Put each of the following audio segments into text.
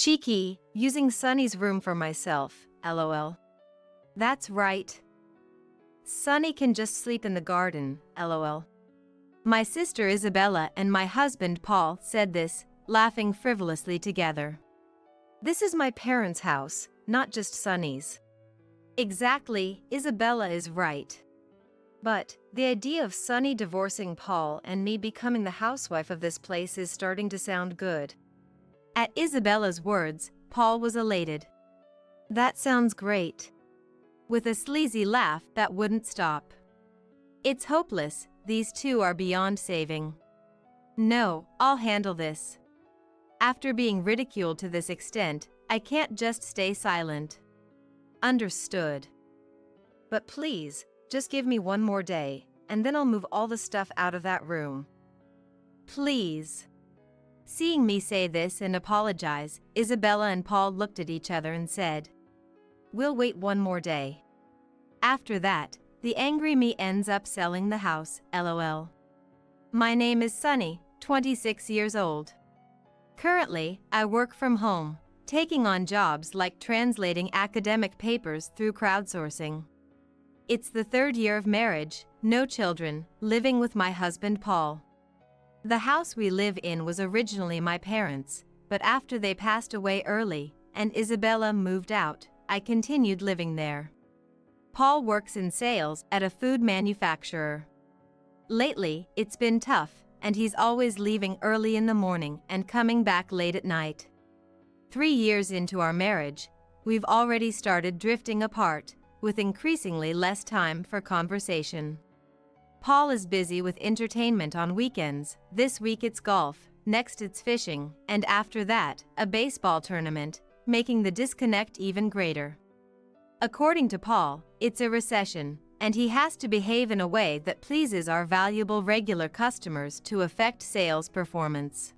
Cheeky, using Sunny's room for myself, lol. That's right. Sunny can just sleep in the garden, lol. My sister Isabella and my husband Paul said this, laughing frivolously together. This is my parents' house, not just Sunny's. Exactly, Isabella is right. But the idea of Sunny divorcing Paul and me becoming the housewife of this place is starting to sound good. At Isabella's words, Paul was elated. That sounds great. With a sleazy laugh that wouldn't stop. It's hopeless, these two are beyond saving. No, I'll handle this. After being ridiculed to this extent, I can't just stay silent. Understood. But please, just give me one more day, and then I'll move all the stuff out of that room. Please. Seeing me say this and apologize, Isabella and Paul looked at each other and said, We'll wait one more day. After that, the angry me ends up selling the house, lol. My name is Sunny, 26 years old. Currently, I work from home, taking on jobs like translating academic papers through crowdsourcing. It's the 3rd year of marriage, no children, living with my husband Paul. The house we live in was originally my parents', but after they passed away early, and Isabella moved out, I continued living there. Paul works in sales at a food manufacturer. Lately, it's been tough, and he's always leaving early in the morning and coming back late at night. 3 years into our marriage, we've already started drifting apart, with increasingly less time for conversation. Paul is busy with entertainment on weekends. This week it's golf, next it's fishing, and after that, a baseball tournament, making the disconnect even greater. According to Paul, it's a recession, and he has to behave in a way that pleases our valuable regular customers to affect sales performance.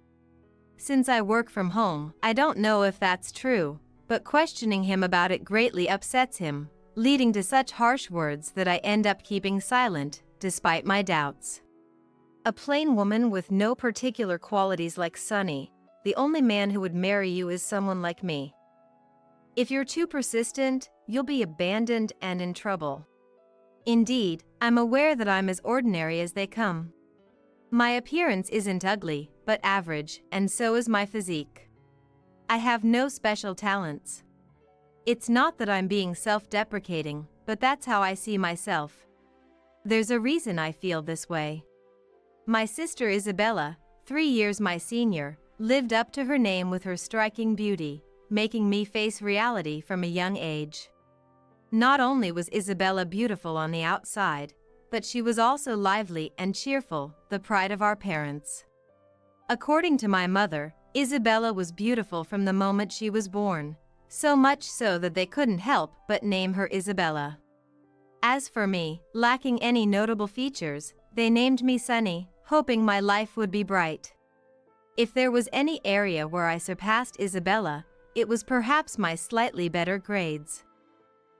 Since I work from home, I don't know if that's true, but questioning him about it greatly upsets him, leading to such harsh words that I end up keeping silent, despite my doubts. A plain woman with no particular qualities like Sunny, the only man who would marry you is someone like me. If you're too persistent, you'll be abandoned and in trouble. Indeed, I'm aware that I'm as ordinary as they come. My appearance isn't ugly, but average, and so is my physique. I have no special talents. It's not that I'm being self-deprecating, but that's how I see myself. There's a reason I feel this way. My sister Isabella, 3 years my senior, lived up to her name with her striking beauty, making me face reality from a young age. Not only was Isabella beautiful on the outside, but she was also lively and cheerful, the pride of our parents. According to my mother, Isabella was beautiful from the moment she was born, so much so that they couldn't help but name her Isabella. As for me, lacking any notable features, they named me Sunny, hoping my life would be bright. If there was any area where I surpassed Isabella, it was perhaps my slightly better grades.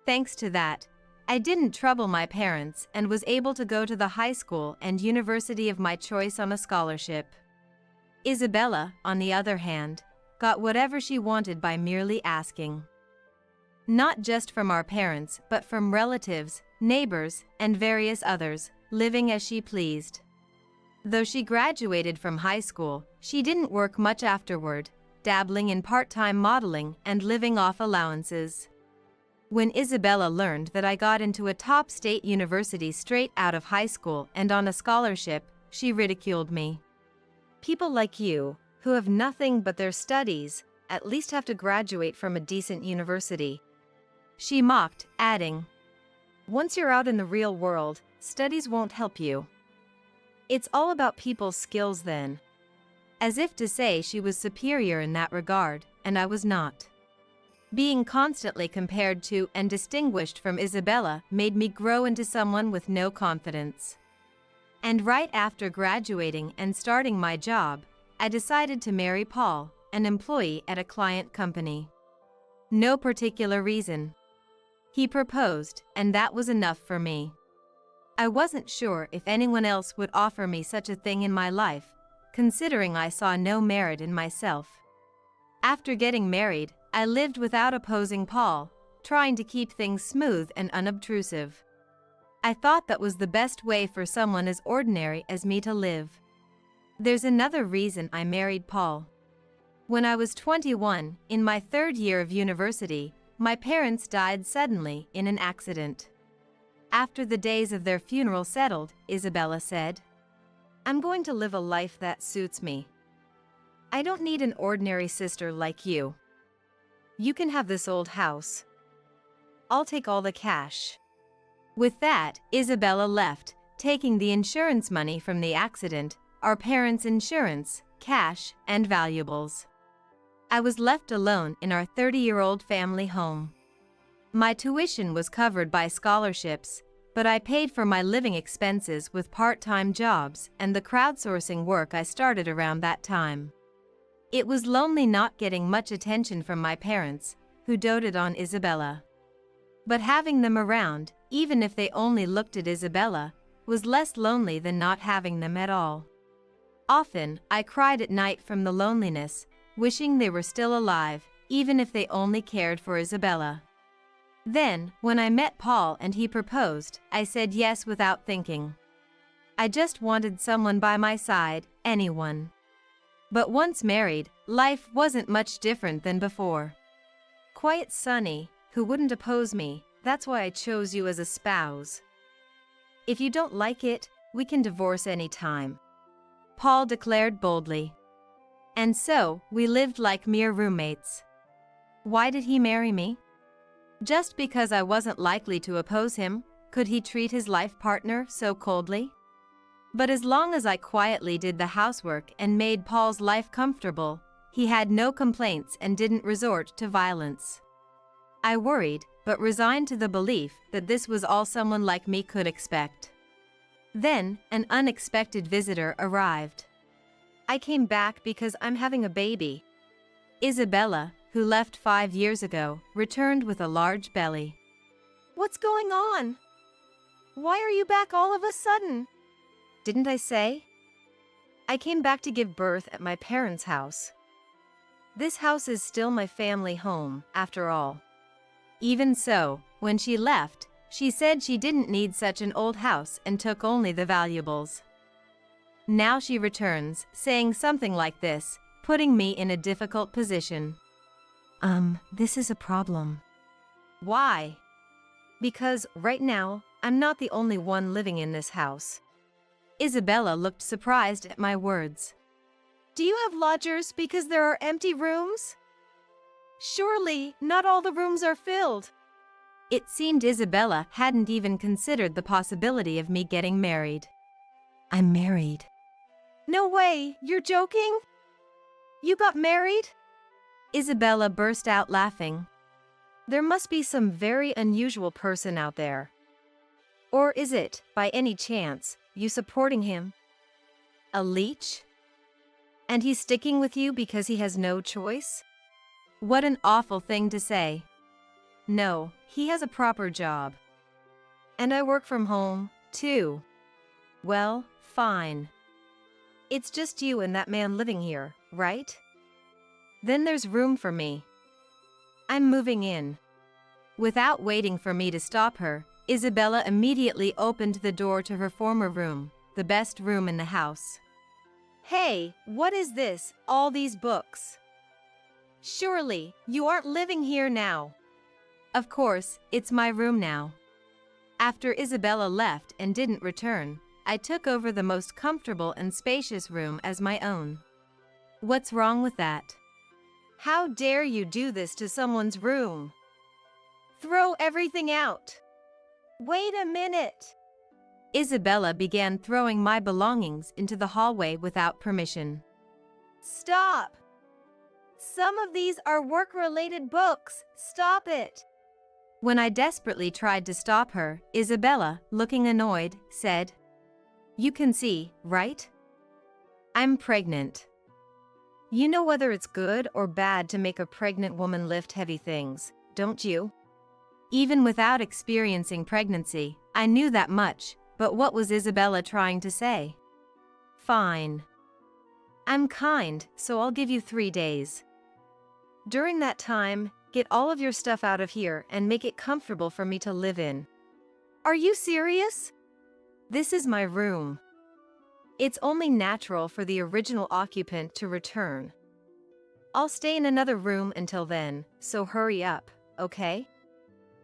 Thanks to that, I didn't trouble my parents and was able to go to the high school and university of my choice on a scholarship. Isabella, on the other hand, got whatever she wanted by merely asking. Not just from our parents, but from relatives, neighbors, and various others, living as she pleased. Though she graduated from high school, she didn't work much afterward, dabbling in part-time modeling and living off allowances. When Isabella learned that I got into a top state university straight out of high school and on a scholarship, she ridiculed me. People like you, who have nothing but their studies, at least have to graduate from a decent university. She mocked, adding, Once you're out in the real world, studies won't help you. It's all about people's skills then. As if to say she was superior in that regard, and I was not. Being constantly compared to and distinguished from Isabella made me grow into someone with no confidence. And right after graduating and starting my job, I decided to marry Paul, an employee at a client company. No particular reason. He proposed, and that was enough for me. I wasn't sure if anyone else would offer me such a thing in my life, considering I saw no merit in myself. After getting married, I lived without opposing Paul, trying to keep things smooth and unobtrusive. I thought that was the best way for someone as ordinary as me to live. There's another reason I married Paul. When I was 21, in my third year of university, my parents died suddenly in an accident. After the days of their funeral settled, Isabella said, "I'm going to live a life that suits me. I don't need an ordinary sister like you. You can have this old house. I'll take all the cash." With that, Isabella left, taking the insurance money from the accident, our parents' insurance, cash, and valuables. I was left alone in our 30-year-old family home. My tuition was covered by scholarships, but I paid for my living expenses with part-time jobs and the crowdsourcing work I started around that time. It was lonely not getting much attention from my parents, who doted on Isabella. But having them around, even if they only looked at Isabella, was less lonely than not having them at all. Often, I cried at night from the loneliness, wishing they were still alive, even if they only cared for Isabella. Then, when I met Paul and he proposed, I said yes without thinking. I just wanted someone by my side, anyone. But once married, life wasn't much different than before. Quiet Sonny, who wouldn't oppose me, that's why I chose you as a spouse. If you don't like it, we can divorce any time, Paul declared boldly. And so, we lived like mere roommates. Why did he marry me? Just because I wasn't likely to oppose him, could he treat his life partner so coldly? But as long as I quietly did the housework and made Paul's life comfortable, he had no complaints and didn't resort to violence. I worried, but resigned to the belief that this was all someone like me could expect. Then, an unexpected visitor arrived. I came back because I'm having a baby. Isabella, who left 5 years ago, returned with a large belly. What's going on? Why are you back all of a sudden? Didn't I say? I came back to give birth at my parents' house. This house is still my family home, after all. Even so, when she left, she said she didn't need such an old house and took only the valuables. Now she returns, saying something like this, putting me in a difficult position. This is a problem. Why? Because, right now, I'm not the only one living in this house. Isabella looked surprised at my words. Do you have lodgers because there are empty rooms? Surely, not all the rooms are filled. It seemed Isabella hadn't even considered the possibility of me getting married. I'm married. No way, you're joking? You got married? Isabella burst out laughing. There must be some very unusual person out there. Or is it, by any chance, you supporting him? A leech? And he's sticking with you because he has no choice? What an awful thing to say. No, he has a proper job. And I work from home, too. Well, fine. It's just you and that man living here, right? Then there's room for me. I'm moving in. Without waiting for me to stop her, Isabella immediately opened the door to her former room, the best room in the house. Hey, what is this, all these books? Surely, you aren't living here now. Of course, it's my room now. After Isabella left and didn't return, I took over the most comfortable and spacious room as my own. What's wrong with that? How dare you do this to someone's room? Throw everything out. Wait a minute. Isabella began throwing my belongings into the hallway without permission. Stop. Some of these are work-related books. Stop it. When I desperately tried to stop her, Isabella, looking annoyed, said, You can see, right? I'm pregnant. You know whether it's good or bad to make a pregnant woman lift heavy things, don't you? Even without experiencing pregnancy, I knew that much, but what was Isabella trying to say? Fine. I'm kind, so I'll give you 3 days. During that time, get all of your stuff out of here and make it comfortable for me to live in. Are you serious? This is my room. It's only natural for the original occupant to return. I'll stay in another room until then, so hurry up, okay?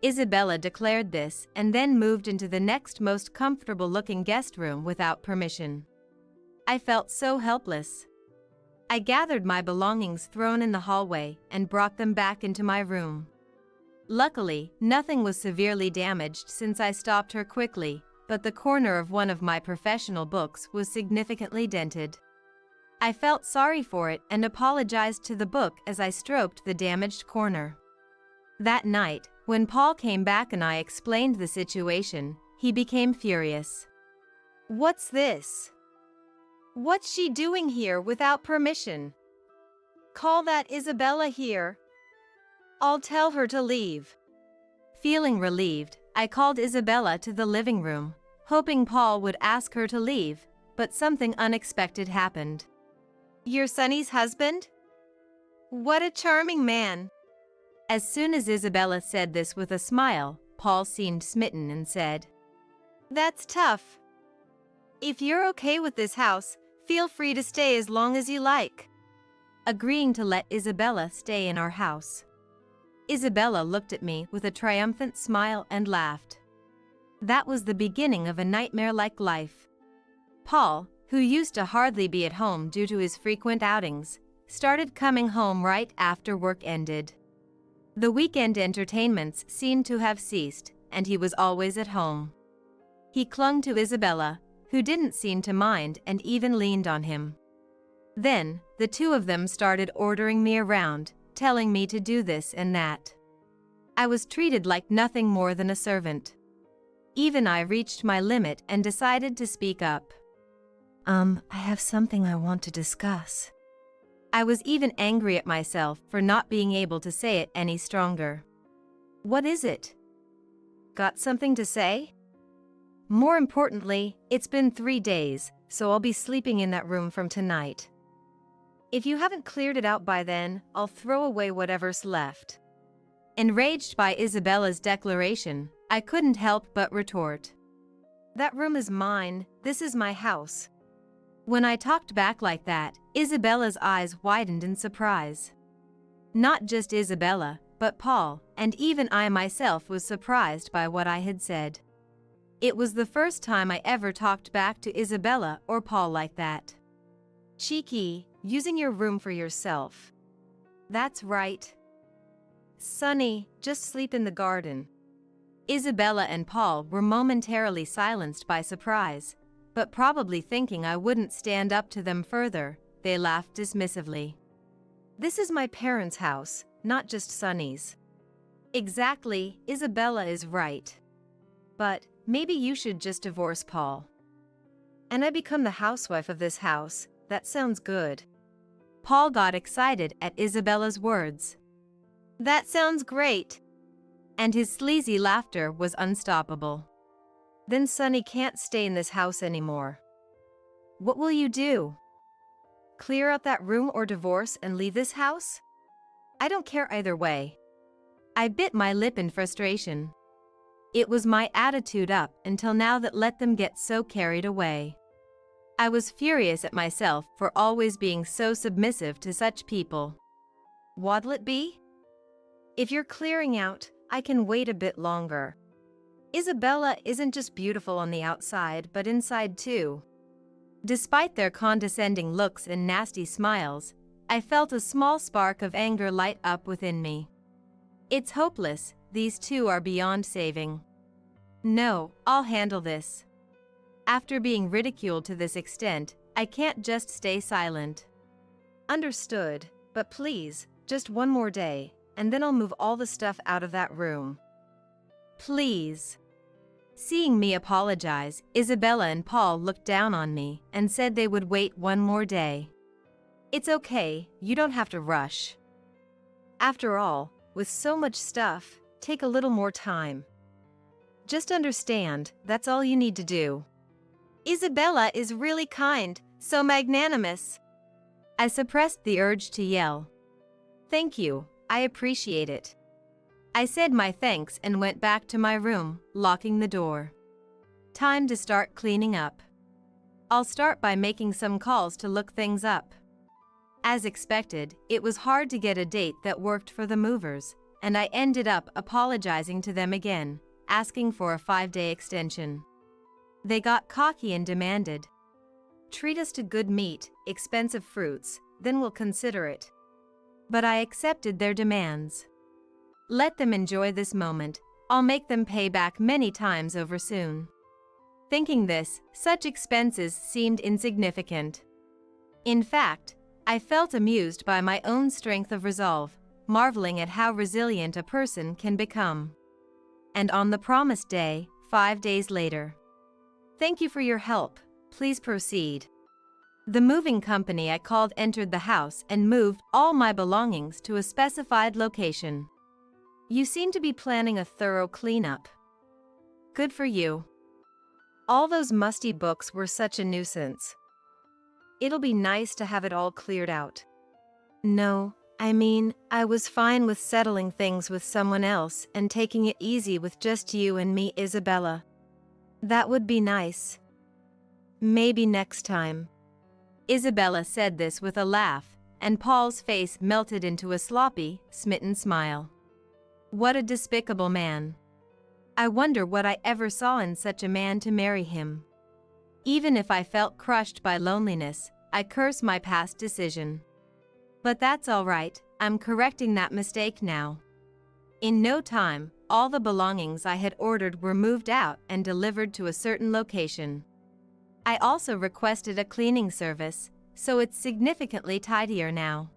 Isabella declared this and then moved into the next most comfortable-looking guest room without permission. I felt so helpless. I gathered my belongings thrown in the hallway and brought them back into my room. Luckily, nothing was severely damaged since I stopped her quickly, but the corner of one of my professional books was significantly dented. I felt sorry for it and apologized to the book as I stroked the damaged corner. That night, when Paul came back and I explained the situation, he became furious. What's this? What's she doing here without permission? Call that Isabella here. I'll tell her to leave. Feeling relieved, I called Isabella to the living room, hoping Paul would ask her to leave, but something unexpected happened. Your Sonny's husband? What a charming man. As soon as Isabella said this with a smile, Paul seemed smitten and said, That's tough. If you're okay with this house, feel free to stay as long as you like. Agreeing to let Isabella stay in our house. Isabella looked at me with a triumphant smile and laughed. That was the beginning of a nightmare-like life. Paul, who used to hardly be at home due to his frequent outings, started coming home right after work ended. The weekend entertainments seemed to have ceased, and he was always at home. He clung to Isabella, who didn't seem to mind and even leaned on him. Then, the two of them started ordering me around, telling me to do this and that. I was treated like nothing more than a servant. Even I reached my limit and decided to speak up. I have something I want to discuss. I was even angry at myself for not being able to say it any stronger. What is it? Got something to say? More importantly, it's been 3 days, so I'll be sleeping in that room from tonight. If you haven't cleared it out by then, I'll throw away whatever's left. Enraged by Isabella's declaration, I couldn't help but retort. That room is mine, this is my house. When I talked back like that, Isabella's eyes widened in surprise. Not just Isabella, but Paul, and even I myself was surprised by what I had said. It was the first time I ever talked back to Isabella or Paul like that. Cheeky, using your room for yourself. That's right. Sonny, just sleep in the garden. Isabella and Paul were momentarily silenced by surprise, but probably thinking I wouldn't stand up to them further, they laughed dismissively. This is my parents' house, not just Sonny's. Exactly, Isabella is right. But maybe you should just divorce Paul. And I become the housewife of this house, that sounds good. Paul got excited at Isabella's words. That sounds great. And his sleazy laughter was unstoppable. Then Sonny can't stay in this house anymore. What will you do? Clear out that room or divorce and leave this house? I don't care either way. I bit my lip in frustration. It was my attitude up until now that let them get so carried away. I was furious at myself for always being so submissive to such people. What'll it be? If you're clearing out, I can wait a bit longer. Isabella isn't just beautiful on the outside but inside too. Despite their condescending looks and nasty smiles, I felt a small spark of anger light up within me. It's hopeless, these two are beyond saving. No, I'll handle this. After being ridiculed to this extent, I can't just stay silent. Understood, but please, just one more day, and then I'll move all the stuff out of that room. Please. Seeing me apologize, Isabella and Paul looked down on me and said they would wait one more day. It's okay, you don't have to rush. After all, with so much stuff, take a little more time. Just understand, that's all you need to do. Isabella is really kind, so magnanimous. I suppressed the urge to yell. Thank you, I appreciate it. I said my thanks and went back to my room, locking the door. Time to start cleaning up. I'll start by making some calls to look things up. As expected, it was hard to get a date that worked for the movers, and I ended up apologizing to them again, asking for a 5-day extension. They got cocky and demanded, "Treat us to good meat, expensive fruits, then we'll consider it." But I accepted their demands. Let them enjoy this moment, I'll make them pay back many times over soon. Thinking this, such expenses seemed insignificant. In fact, I felt amused by my own strength of resolve, marveling at how resilient a person can become. And on the promised day, 5 days later. "Thank you for your help, please proceed." The moving company I called entered the house and moved all my belongings to a specified location. "You seem to be planning a thorough cleanup." "Good for you." All those musty books were such a nuisance. "It'll be nice to have it all cleared out." "No, I mean, I was fine with settling things with someone else and taking it easy with just you and me, Isabella." "That would be nice. Maybe next time." Isabella said this with a laugh, and Paul's face melted into a sloppy, smitten smile. What a despicable man. I wonder what I ever saw in such a man to marry him. Even if I felt crushed by loneliness, I curse my past decision. But that's all right, I'm correcting that mistake now. In no time, all the belongings I had ordered were moved out and delivered to a certain location. I also requested a cleaning service, so it's significantly tidier now.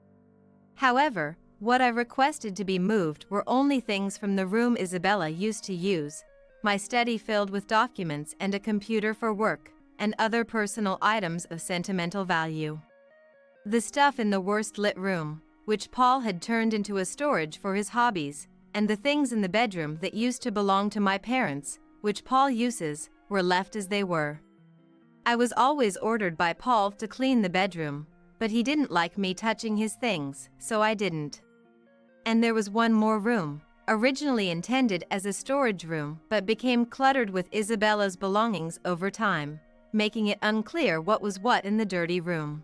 However, what I requested to be moved were only things from the room Isabella used to use, my study filled with documents and a computer for work, and other personal items of sentimental value. The stuff in the worst lit room, which Paul had turned into a storage for his hobbies, and the things in the bedroom that used to belong to my parents, which Paul uses, were left as they were. I was always ordered by Paul to clean the bedroom, but he didn't like me touching his things, so I didn't. And there was one more room, originally intended as a storage room but became cluttered with Isabella's belongings over time, making it unclear what was what in the dirty room.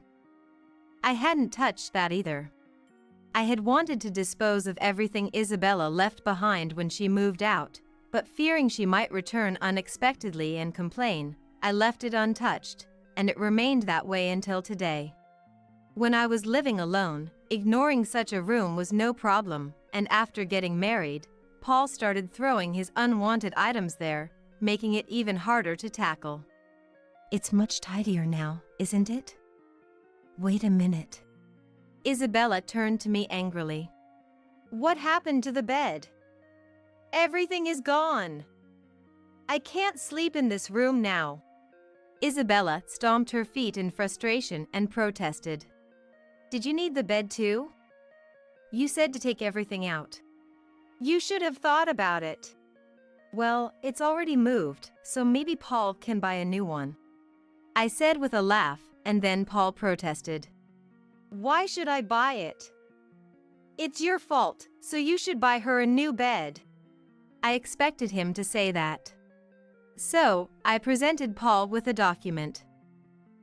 I hadn't touched that either. I had wanted to dispose of everything Isabella left behind when she moved out, but fearing she might return unexpectedly and complain, I left it untouched, and it remained that way until today. When I was living alone, ignoring such a room was no problem, and after getting married, Paul started throwing his unwanted items there, making it even harder to tackle. "It's much tidier now, isn't it?" "Wait a minute." Isabella turned to me angrily. "What happened to the bed? Everything is gone. I can't sleep in this room now." Isabella stomped her feet in frustration and protested. "Did you need the bed too? You said to take everything out. You should have thought about it." "Well, it's already moved, so maybe Paul can buy a new one," I said with a laugh, and then Paul protested. "Why should I buy it? It's your fault, so you should buy her a new bed." I expected him to say that. So, I presented Paul with a document.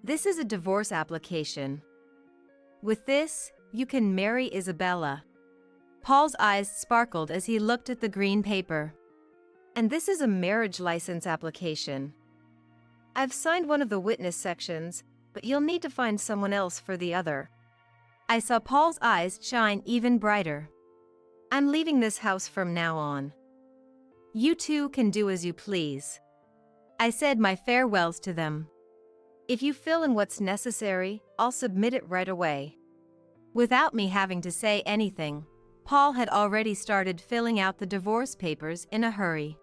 "This is a divorce application. With this, you can marry Isabella." Paul's eyes sparkled as he looked at the green paper. "And this is a marriage license application. I've signed one of the witness sections, but you'll need to find someone else for the other." I saw Paul's eyes shine even brighter. "I'm leaving this house from now on. You two can do as you please." I said my farewells to them. "If you fill in what's necessary, I'll submit it right away." Without me having to say anything, Paul had already started filling out the divorce papers in a hurry.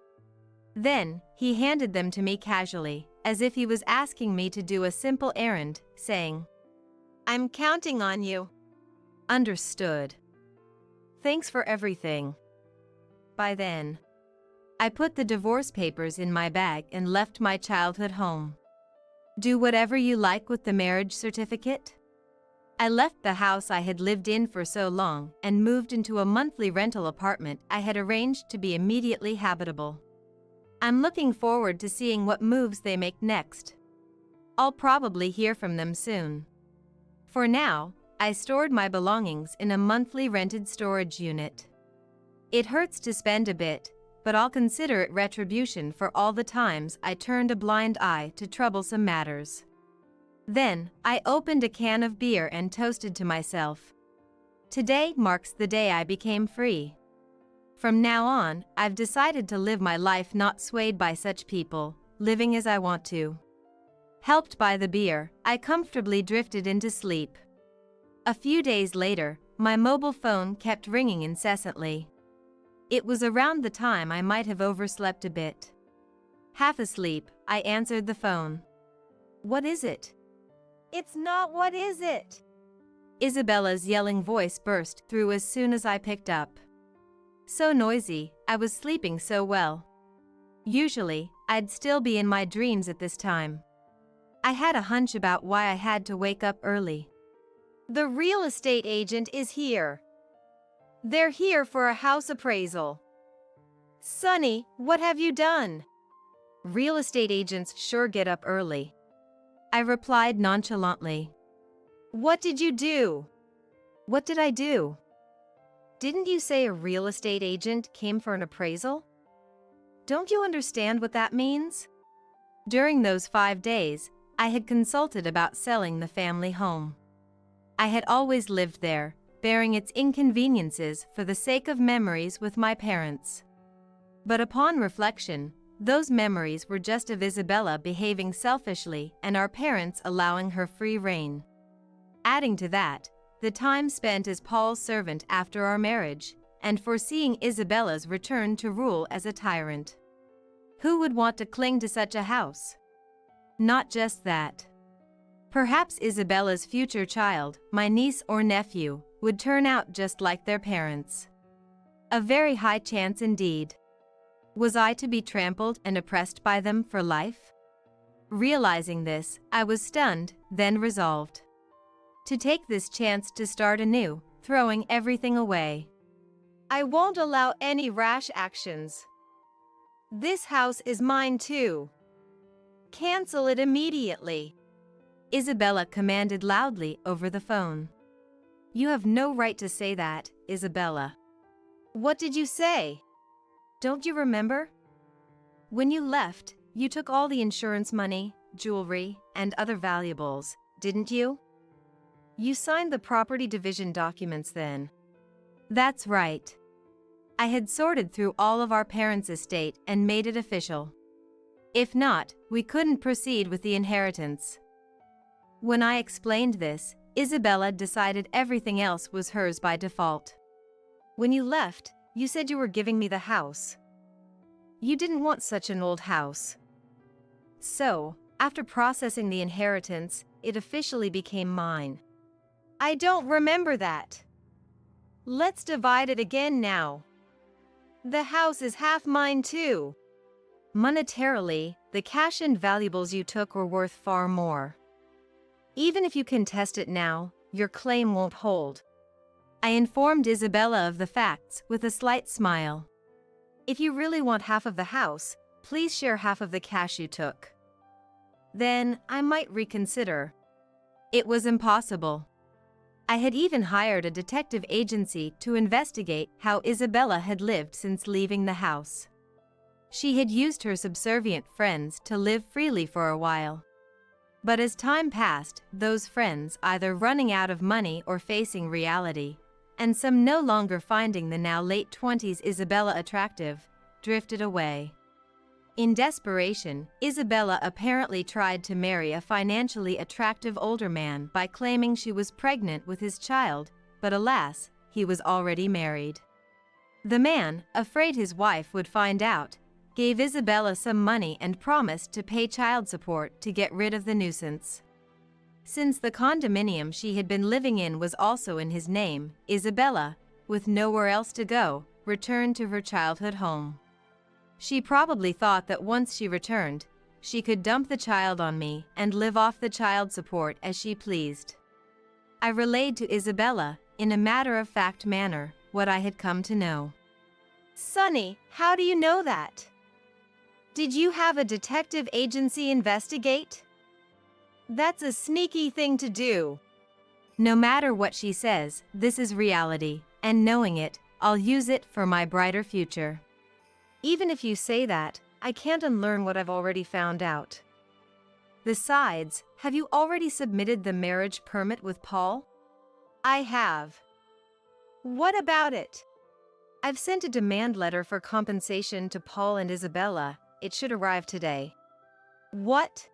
Then, he handed them to me casually, as if he was asking me to do a simple errand, saying, "I'm counting on you." Understood. Thanks for everything. By then, I put the divorce papers in my bag and left my childhood home. "Do whatever you like with the marriage certificate?" I left the house I had lived in for so long and moved into a monthly rental apartment I had arranged to be immediately habitable. I'm looking forward to seeing what moves they make next. I'll probably hear from them soon. For now, I stored my belongings in a monthly rented storage unit. It hurts to spend a bit, but I'll consider it retribution for all the times I turned a blind eye to troublesome matters. Then, I opened a can of beer and toasted to myself. Today marks the day I became free. From now on, I've decided to live my life not swayed by such people, living as I want to. Helped by the beer, I comfortably drifted into sleep. A few days later, my mobile phone kept ringing incessantly. It was around the time I might have overslept a bit. Half asleep, I answered the phone. "What is it?" "It's not what is it?" Isabella's yelling voice burst through as soon as I picked up. So noisy, I was sleeping so well. Usually, I'd still be in my dreams at this time. I had a hunch about why I had to wake up early. "The real estate agent is here. They're here for a house appraisal." "Sonny, what have you done?" "Real estate agents sure get up early," I replied nonchalantly. "What did you do?" "What did I do?" "Didn't you say a real estate agent came for an appraisal? Don't you understand what that means?" During those 5 days, I had consulted about selling the family home. I had always lived there, bearing its inconveniences for the sake of memories with my parents. But upon reflection, those memories were just of Isabella behaving selfishly and our parents allowing her free rein. Adding to that, the time spent as Paul's servant after our marriage, and foreseeing Isabella's return to rule as a tyrant. Who would want to cling to such a house? Not just that. Perhaps Isabella's future child, my niece or nephew, would turn out just like their parents. A very high chance indeed. Was I to be trampled and oppressed by them for life? Realizing this, I was stunned, then resolved to take this chance to start anew, throwing everything away. "I won't allow any rash actions. This house is mine too. Cancel it immediately," Isabella commanded loudly over the phone. "You have no right to say that, Isabella." "What did you say? Don't you remember? When you left, you took all the insurance money, jewelry, and other valuables, didn't you? You signed the property division documents then." "That's right. I had sorted through all of our parents' estate and made it official. If not, we couldn't proceed with the inheritance." When I explained this, Isabella decided everything else was hers by default. "When you left, you said you were giving me the house. You didn't want such an old house. So, after processing the inheritance, it officially became mine." "I don't remember that. Let's divide it again now. The house is half mine too." "Monetarily, the cash and valuables you took were worth far more. Even if you contest it now, your claim won't hold." I informed Isabella of the facts with a slight smile. "If you really want half of the house, please share half of the cash you took. Then, I might reconsider." It was impossible. I had even hired a detective agency to investigate how Isabella had lived since leaving the house. She had used her subservient friends to live freely for a while. But as time passed, those friends either running out of money or facing reality, and some no longer finding the now late 20s Isabella attractive, drifted away. In desperation, Isabella apparently tried to marry a financially attractive older man by claiming she was pregnant with his child, but alas, he was already married. The man, afraid his wife would find out, gave Isabella some money and promised to pay child support to get rid of the nuisance. Since the condominium she had been living in was also in his name, Isabella, with nowhere else to go, returned to her childhood home. She probably thought that once she returned, she could dump the child on me and live off the child support as she pleased. I relayed to Isabella, in a matter-of-fact manner, what I had come to know. Sonny, how do you know that? Did you have a detective agency investigate? That's a sneaky thing to do. No matter what she says, this is reality, and knowing it, I'll use it for my brighter future. Even if you say that, I can't unlearn what I've already found out. Besides, have you already submitted the marriage permit with Paul? I have. What about it? I've sent a demand letter for compensation to Paul and Isabella. It should arrive today. What?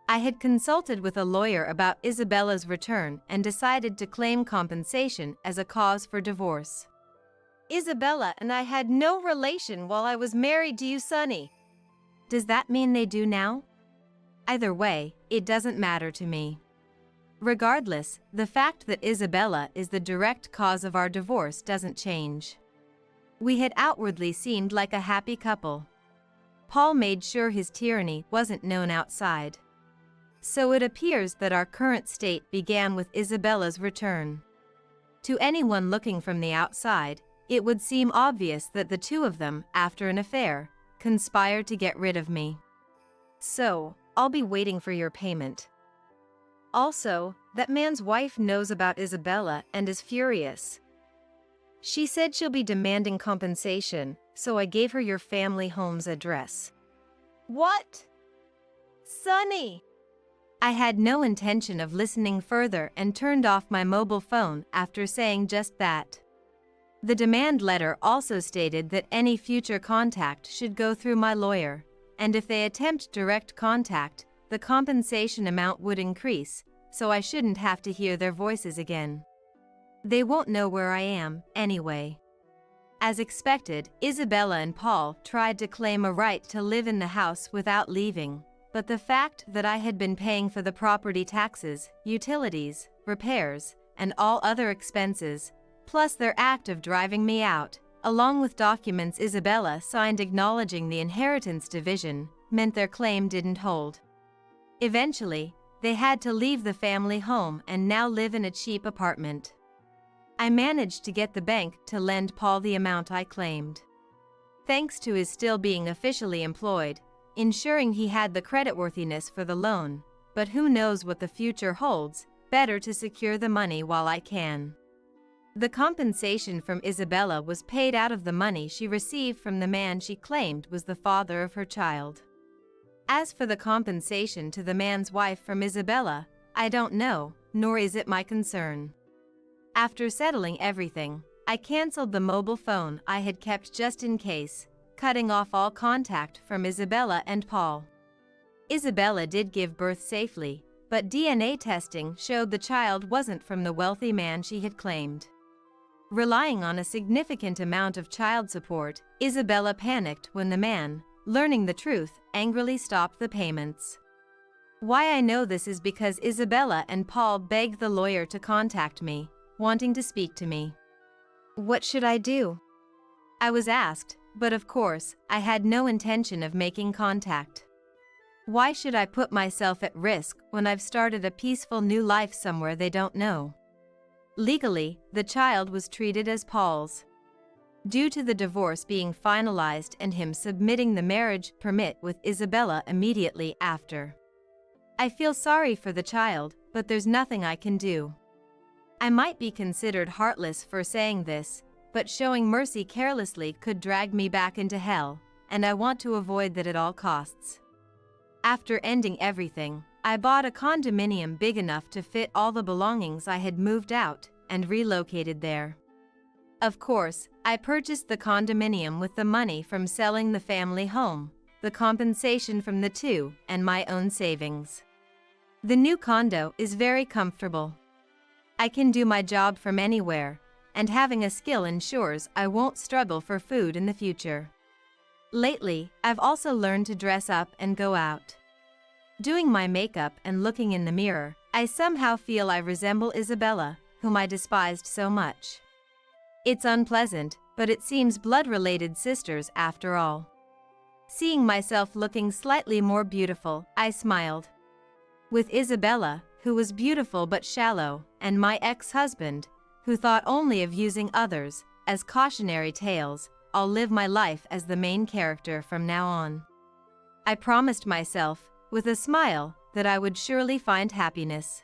I had consulted with a lawyer about Isabella's return and decided to claim compensation as a cause for divorce. Isabella and I had no relation while I was married to you, Sonny. Does that mean they do now? Either way, it doesn't matter to me. Regardless, the fact that Isabella is the direct cause of our divorce doesn't change. We had outwardly seemed like a happy couple. Paul made sure his tyranny wasn't known outside. So it appears that our current state began with Isabella's return. To anyone looking from the outside, it would seem obvious that the two of them, after an affair, conspired to get rid of me. So, I'll be waiting for your payment. Also, that man's wife knows about Isabella and is furious. She said she'll be demanding compensation, so I gave her your family home's address. What? Sonny! I had no intention of listening further and turned off my mobile phone after saying just that. The demand letter also stated that any future contact should go through my lawyer, and if they attempt direct contact, the compensation amount would increase, so I shouldn't have to hear their voices again. They won't know where I am, anyway. As expected, Isabella and Paul tried to claim a right to live in the house without leaving, but the fact that I had been paying for the property taxes, utilities, repairs, and all other expenses, plus their act of driving me out, along with documents Isabella signed acknowledging the inheritance division, meant their claim didn't hold. Eventually, they had to leave the family home and now live in a cheap apartment. I managed to get the bank to lend Paul the amount I claimed. Thanks to his still being officially employed, ensuring he had the creditworthiness for the loan, but who knows what the future holds, better to secure the money while I can. The compensation from Isabella was paid out of the money she received from the man she claimed was the father of her child. As for the compensation to the man's wife from Isabella, I don't know, nor is it my concern. After settling everything, I canceled the mobile phone I had kept just in case, cutting off all contact from Isabella and Paul. Isabella did give birth safely, but DNA testing showed the child wasn't from the wealthy man she had claimed. Relying on a significant amount of child support, Isabella panicked when the man, learning the truth, angrily stopped the payments. Why I know this is because Isabella and Paul begged the lawyer to contact me, wanting to speak to me. What should I do? I was asked, but of course, I had no intention of making contact. Why should I put myself at risk when I've started a peaceful new life somewhere they don't know? Legally, the child was treated as Paul's. Due to the divorce being finalized and him submitting the marriage permit with Isabella immediately after. I feel sorry for the child, but there's nothing I can do. I might be considered heartless for saying this, but showing mercy carelessly could drag me back into hell, and I want to avoid that at all costs. After ending everything, I bought a condominium big enough to fit all the belongings I had moved out and relocated there. Of course, I purchased the condominium with the money from selling the family home, the compensation from the two, and my own savings. The new condo is very comfortable. I can do my job from anywhere, and having a skill ensures I won't struggle for food in the future. Lately, I've also learned to dress up and go out. Doing my makeup and looking in the mirror, I somehow feel I resemble Isabella, whom I despised so much. It's unpleasant, but it seems blood-related sisters after all. Seeing myself looking slightly more beautiful, I smiled. With Isabella, who was beautiful but shallow, and my ex-husband, who thought only of using others as cautionary tales. I'll live my life as the main character from now on. I promised myself, with a smile, that I would surely find happiness.